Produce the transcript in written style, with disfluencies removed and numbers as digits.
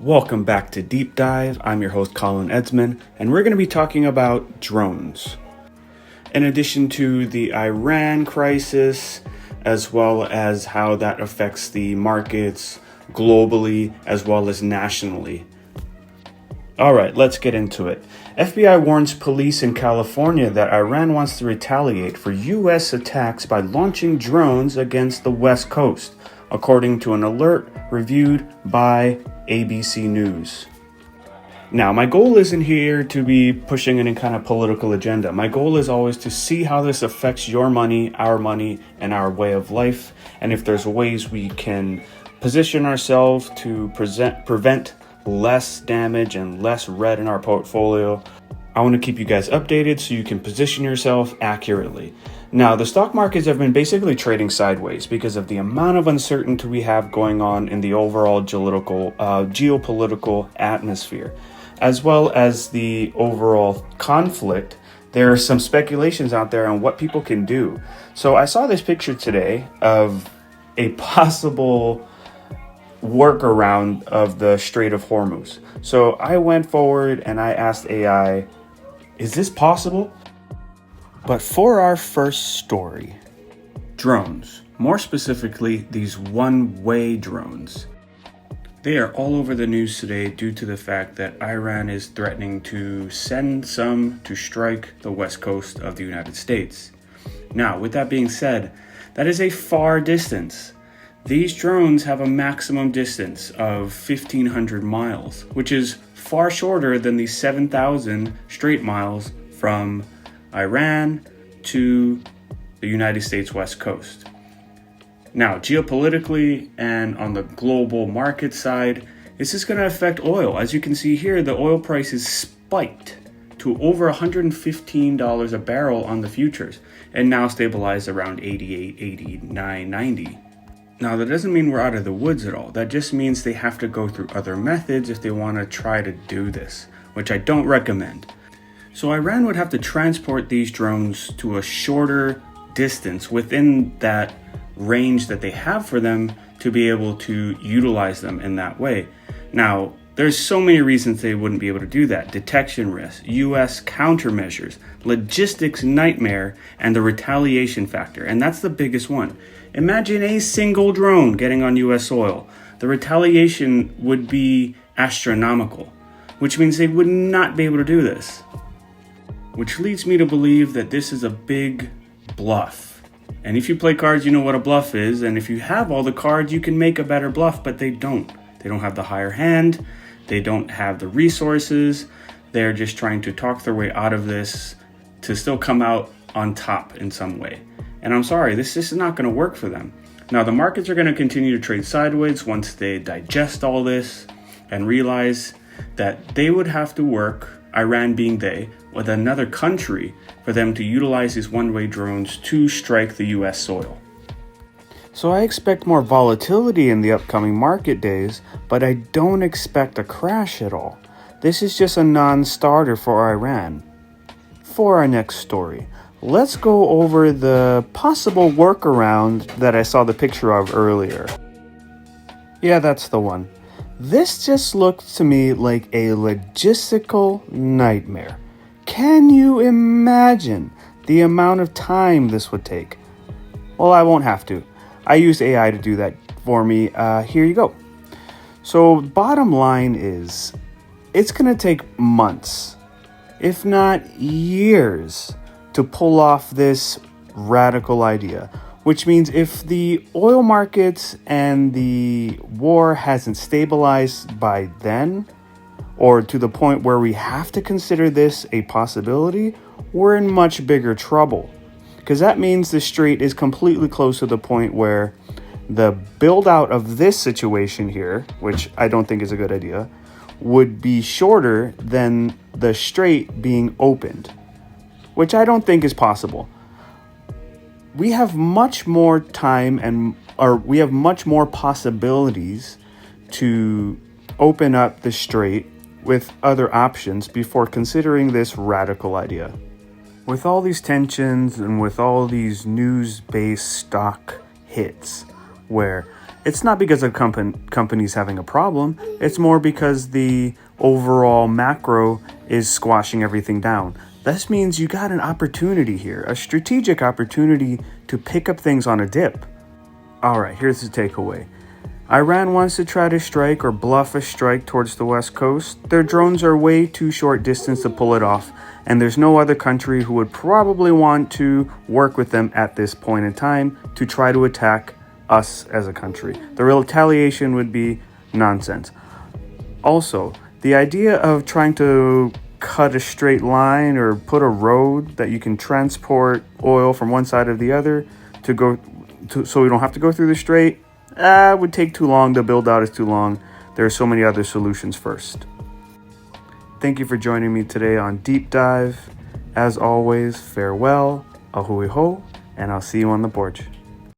Welcome back to Deep Dive. I'm your host, Colin Edsman, and we're going to be talking about drones. In addition to the Iran crisis, as well as how that affects the markets globally as well as nationally. All right, let's get into it. FBI warns police in California that Iran wants to retaliate for U.S. attacks by launching drones against the West Coast, according to an alert reviewed by ABC News. Now, my goal isn't here to be pushing any kind of political agenda. My goal is always to see how this affects your money, and our way of life, and if there's ways we can position ourselves to prevent less damage and less red in our portfolio. I want to keep you guys updated so you can position yourself accurately. Now, the stock markets have been basically trading sideways because of the amount of uncertainty we have going on in the overall geopolitical atmosphere, as well as the overall conflict. There are some speculations out there on what people can do. So I saw this picture today of a possible workaround of the Strait of Hormuz. So I went forward and I asked AI, is this possible? But for our first story, drones, more specifically these one-way drones. They are all over the news today due to the fact that Iran is threatening to send some to strike the west coast of the United States. Now, with that being said, that is a far distance. These drones have a maximum distance of 1,500 miles, which is far shorter than the 7,000 straight miles from Iran to the United States West Coast. Now, geopolitically and on the global market side, this is going to affect oil. As you can see here, the oil prices spiked to over $115 a barrel on the futures and now stabilized around 88, 89, 90. Now, that doesn't mean we're out of the woods at all. That just means they have to go through other methods if they want to try to do this, which I don't recommend. So Iran would have to transport these drones to a shorter distance within that range that they have for them to be able to utilize them in that way. Now, there's so many reasons they wouldn't be able to do that. Detection risk, US countermeasures, logistics nightmare, and the retaliation factor. And that's the biggest one. Imagine a single drone getting on US soil. The retaliation would be astronomical, which means they would not be able to do this. Which leads me to believe that this is a big bluff. And if you play cards, you know what a bluff is. And if you have all the cards, you can make a better bluff, but they don't. They don't have the higher hand. They don't have the resources. They're just trying to talk their way out of this to still come out on top in some way. And I'm sorry, this is not going to work for them. Now, the markets are going to continue to trade sideways once they digest all this and realize that they would have to work, Iran being they, with another country for them to utilize these one-way drones to strike the US soil. So I expect more volatility in the upcoming market days, but I don't expect a crash at all. This is just a non-starter for Iran. For our next story, let's go over the possible workaround that I saw the picture of earlier. Yeah, that's the one. This just looked to me like a logistical nightmare. Can you imagine the amount of time this would take? Well, I won't have to. I used AI to do that for me. Here you go. So bottom line is, it's going to take months, if not years, to pull off this radical idea. Which means if the oil markets and the war hasn't stabilized by then, or to the point where we have to consider this a possibility, we're in much bigger trouble. Because that means the strait is completely close to the point where the build out of this situation here, which I don't think is a good idea, would be shorter than the strait being opened, which I don't think is possible. We have much more time we have much more possibilities to open up the strait with other options before considering this radical idea. With all these tensions and with all these news-based stock hits where It's not because of companies having a problem. It's more because the overall macro is squashing everything down. This means you got an opportunity here, a strategic opportunity to pick up things on a dip. All right, here's the takeaway. Iran wants to try to strike or bluff a strike towards the west coast. Their drones are way too short distance to pull it off, and there's no other country who would probably want to work with them at this point in time to try to attack us as a country. The retaliation would be nonsense. Also, the idea of trying to cut a straight line or put a road that you can transport oil from one side or the other so we don't have to go through the strait would take too long. The build out is too long. There are so many other solutions first. Thank you for joining me today on Deep Dive. As always, farewell, ahui ho, and I'll see you on the porch.